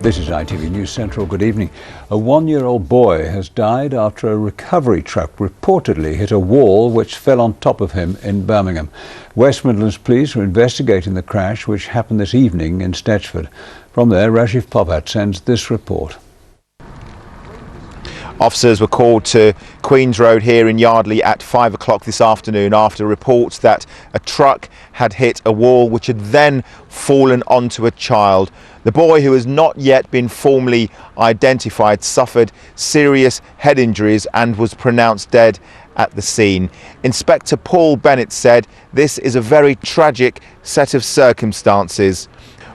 This is ITV News Central. Good evening. A one-year-old boy has died after a recovery truck reportedly hit a wall which fell on top of him in Birmingham. West Midlands police are investigating the crash which happened this evening in Stetchford. From there, Rajiv Popat sends this report. Officers were called to Queen's Road here in Yardley at 5 o'clock this afternoon after reports that a truck had hit a wall which had then fallen onto a child. The boy, who has not yet been formally identified, suffered serious head injuries and was pronounced dead at the scene. Inspector Paul Bennett said this is a very tragic set of circumstances.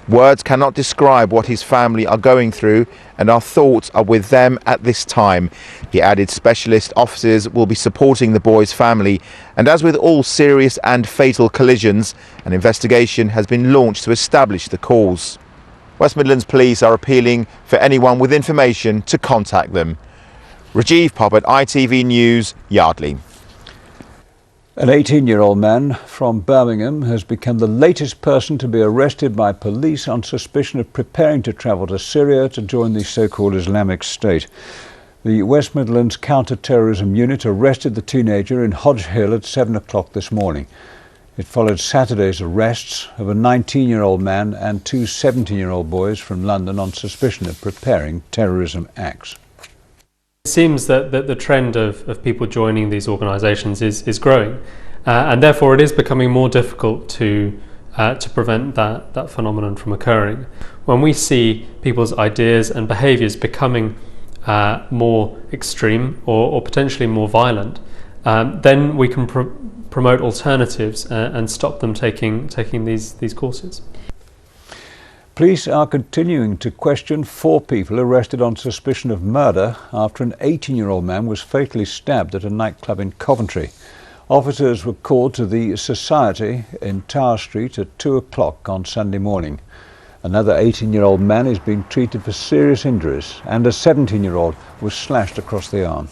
Words cannot describe what his family are going through, and our thoughts are with them at this time. He added specialist officers will be supporting the boy's family, and as with all serious and fatal collisions, an investigation has been launched to establish the cause. West Midlands police are appealing for anyone with information to contact them. Rajiv Popat, ITV News, Yardley. An 18-year-old man from Birmingham has become the latest person to be arrested by police on suspicion of preparing to travel to Syria to join the so-called Islamic State. The West Midlands counter-terrorism unit arrested the teenager in Hodge Hill at 7 o'clock this morning. It followed Saturday's arrests of a 19-year-old man and two 17-year-old boys from London on suspicion of preparing terrorism acts. It seems that the trend of people joining these organisations is growing, and therefore it is becoming more difficult to prevent that phenomenon from occurring. When we see people's ideas and behaviours becoming more extreme or potentially more violent, then we can promote alternatives and stop them taking these courses. Police are continuing to question 4 people arrested on suspicion of murder after an 18-year-old man was fatally stabbed at a nightclub in Coventry. Officers were called to the Society in Tower Street at 2 o'clock on Sunday morning. Another 18-year-old man is being treated for serious injuries, and a 17-year-old was slashed across the arm.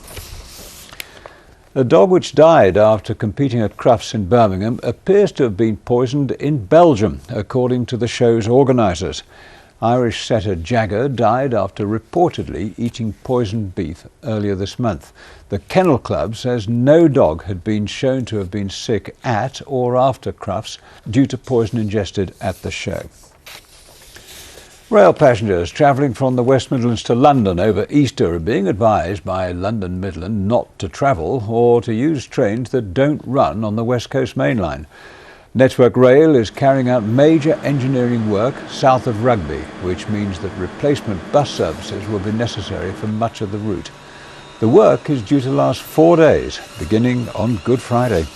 A dog which died after competing at Crufts in Birmingham appears to have been poisoned in Belgium, according to the show's organisers. Irish setter Jagger died after reportedly eating poisoned beef earlier this month. The Kennel Club says no dog had been shown to have been sick at or after Crufts due to poison ingested at the show. Rail passengers travelling from the West Midlands to London over Easter are being advised by London Midland not to travel or to use trains that don't run on the West Coast Main Line. Network Rail is carrying out major engineering work south of Rugby, which means that replacement bus services will be necessary for much of the route. The work is due to last 4 days, beginning on Good Friday.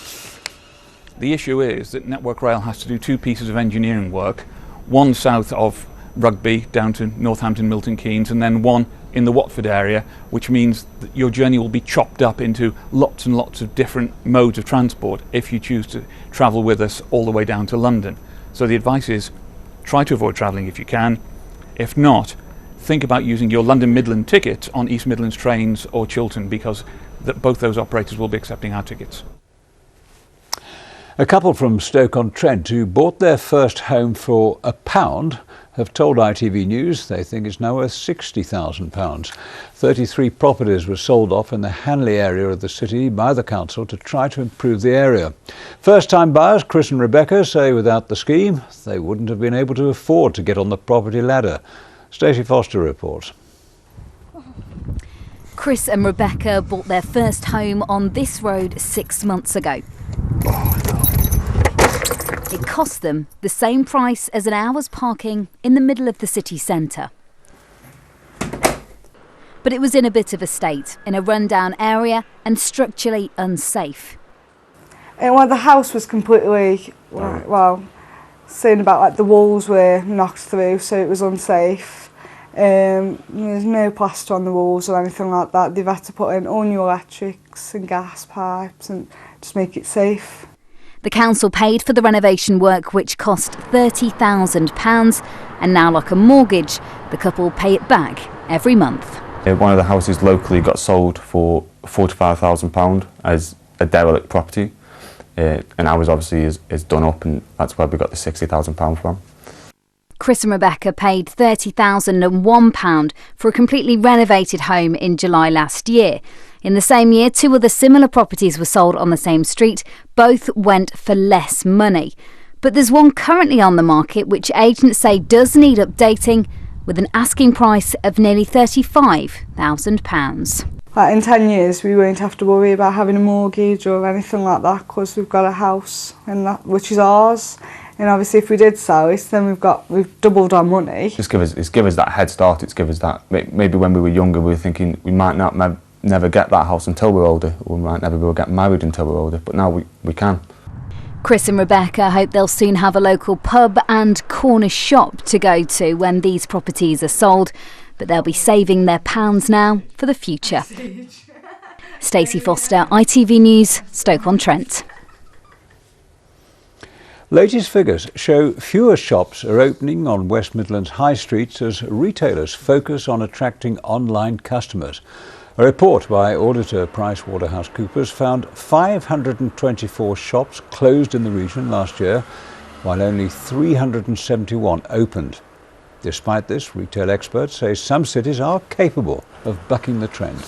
The issue is that Network Rail has to do 2 pieces of engineering work, one south of Rugby down to Northampton, Milton Keynes, and then one in the Watford area, which means that your journey will be chopped up into lots and lots of different modes of transport if you choose to travel with us all the way down to London. So the advice is try to avoid travelling if you can. If not, think about using your London Midland ticket on East Midlands trains or Chiltern, because both those operators will be accepting our tickets. A couple from Stoke-on-Trent who bought their first home for £1 have told ITV News they think it's now worth £60,000. 33 properties were sold off in the Hanley area of the city by the council to try to improve the area. First-time buyers Chris and Rebecca say without the scheme they wouldn't have been able to afford to get on the property ladder. Stacey Foster reports. Chris and Rebecca bought their first home on this road 6 months ago. It cost them the same price as an hour's parking in the middle of the city centre. But it was in a bit of a state, in a rundown area and structurally unsafe. Well, the house was completely, saying about like the walls were knocked through, so it was unsafe. There's no plaster on the walls or anything like that. They've had to put in all new electrics and gas pipes and just make it safe. The council paid for the renovation work, which cost £30,000, and now, like a mortgage, the couple pay it back every month. One of the houses locally got sold for £45,000 as a derelict property, and ours obviously is done up, and that's where we got the £60,000 from. Chris and Rebecca paid £30,001 for a completely renovated home in July last year. In the same year, 2 other similar properties were sold on the same street. Both went for less money. But there's one currently on the market which agents say does need updating, with an asking price of nearly £35,000. In 10 years we won't have to worry about having a mortgage or anything like that, because we've got a house in that, which is ours. And obviously if we did sell it, then we've doubled our money. It's give us that head start. It's give us that. Maybe when we were younger, we were thinking we might never get that house until we're older, or we might never be able to get married until we're older. But now we can. Chris and Rebecca hope they'll soon have a local pub and corner shop to go to when these properties are sold, but they'll be saving their pounds now for the future. Stacey Foster, ITV News, Stoke-on-Trent. Latest figures show fewer shops are opening on West Midlands high streets as retailers focus on attracting online customers. A report by auditor PricewaterhouseCoopers found 524 shops closed in the region last year, while only 371 opened. Despite this, retail experts say some cities are capable of bucking the trend.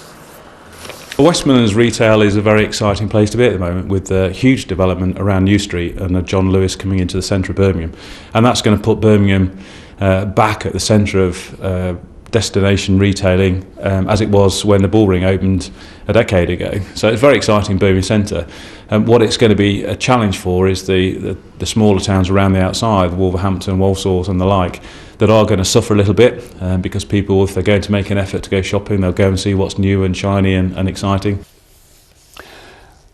West Midlands retail is a very exciting place to be at the moment, with huge development around New Street and a John Lewis coming into the centre of Birmingham. And that's going to put Birmingham back at the centre of destination retailing as it was when the Bullring opened a decade ago. So it's very exciting, Birmingham Centre. What it's going to be a challenge for is the smaller towns around the outside, Wolverhampton, Walsall and the like, that are going to suffer a little bit because people, if they're going to make an effort to go shopping, they'll go and see what's new and shiny and exciting.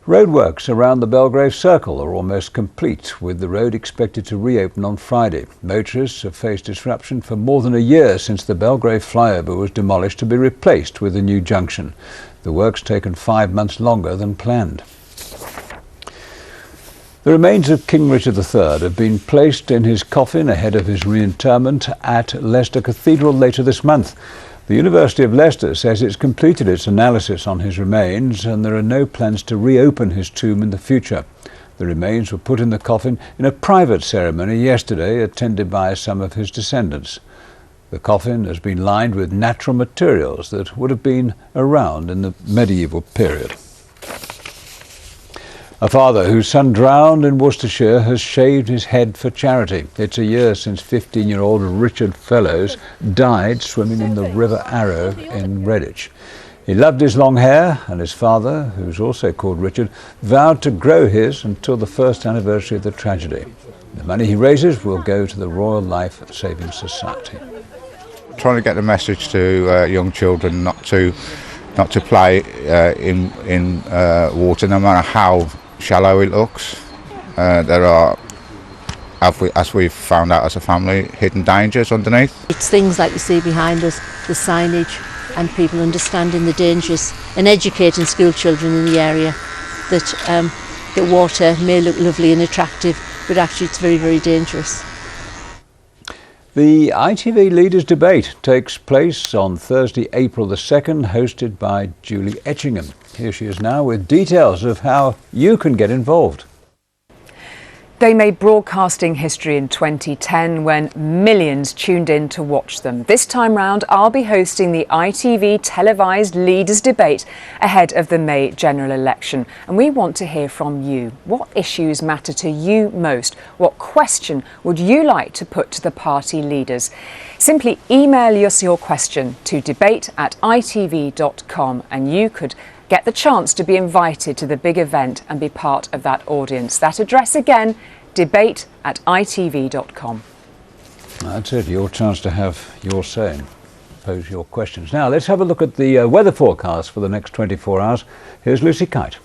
Roadworks around the Belgrave Circle are almost complete, with the road expected to reopen on Friday. Motorists have faced disruption for more than a year since the Belgrave flyover was demolished to be replaced with a new junction. The work's taken 5 months longer than planned. The remains of King Richard III have been placed in his coffin ahead of his reinterment at Leicester Cathedral later this month. The University of Leicester says it's completed its analysis on his remains and there are no plans to reopen his tomb in the future. The remains were put in the coffin in a private ceremony yesterday, attended by some of his descendants. The coffin has been lined with natural materials that would have been around in the medieval period. A father whose son drowned in Worcestershire has shaved his head for charity. It's a year since 15-year-old Richard Fellows died swimming in the River Arrow in Redditch. He loved his long hair, and his father, who's also called Richard, vowed to grow his until the first anniversary of the tragedy. The money he raises will go to the Royal Life Saving Society. Trying to get the message to young children not to play in water, no matter how shallow it looks. There are, as we've found out as a family, hidden dangers underneath. It's things like you see behind us, the signage, and people understanding the dangers and educating school children in the area that the water may look lovely and attractive, but actually it's very, very dangerous. The ITV Leaders Debate takes place on Thursday, April the 2nd, hosted by Julie Etchingham. Here she is now with details of how you can get involved. They made broadcasting history in 2010 when millions tuned in to watch them. This time round, I'll be hosting the ITV televised Leaders Debate ahead of the May general election. And we want to hear from you. What issues matter to you most? What question would you like to put to the party leaders? Simply email us your question to debate@itv.com and you could get the chance to be invited to the big event and be part of that audience. That address again, debate@itv.com. That's it, your chance to have your say and pose your questions. Now let's have a look at the weather forecast for the next 24 hours. Here's Lucy Kite.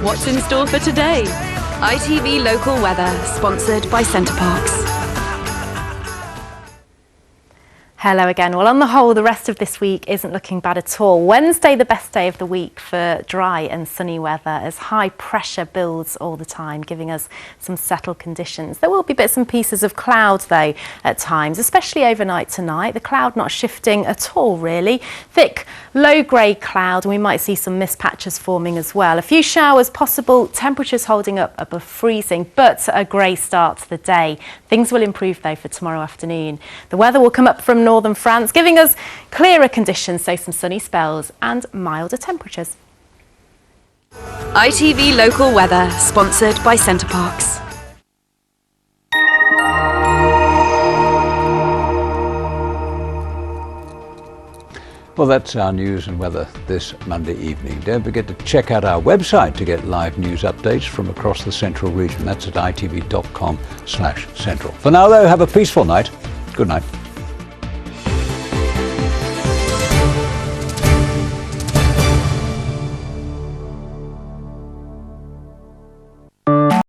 What's in store for today? ITV Local Weather, sponsored by Centre Parks. Hello again. Well, on the whole, the rest of this week isn't looking bad at all. Wednesday, the best day of the week for dry and sunny weather as high pressure builds all the time, giving us some settled conditions. There will be bits and pieces of cloud, though, at times, especially overnight tonight. The cloud not shifting at all, really. Thick, low-grey cloud, and we might see some mist patches forming as well. A few showers possible, temperatures holding up above freezing, but a grey start to the day. Things will improve, though, for tomorrow afternoon. The weather will come up from northern France, giving us clearer conditions, so some sunny spells and milder temperatures. ITV Local Weather, sponsored by Centre Parks. Well, that's our news and weather this Monday evening. Don't forget to check out our website to get live news updates from across the Central region. That's at itv.com/central. For now, though, have a peaceful night. Good night.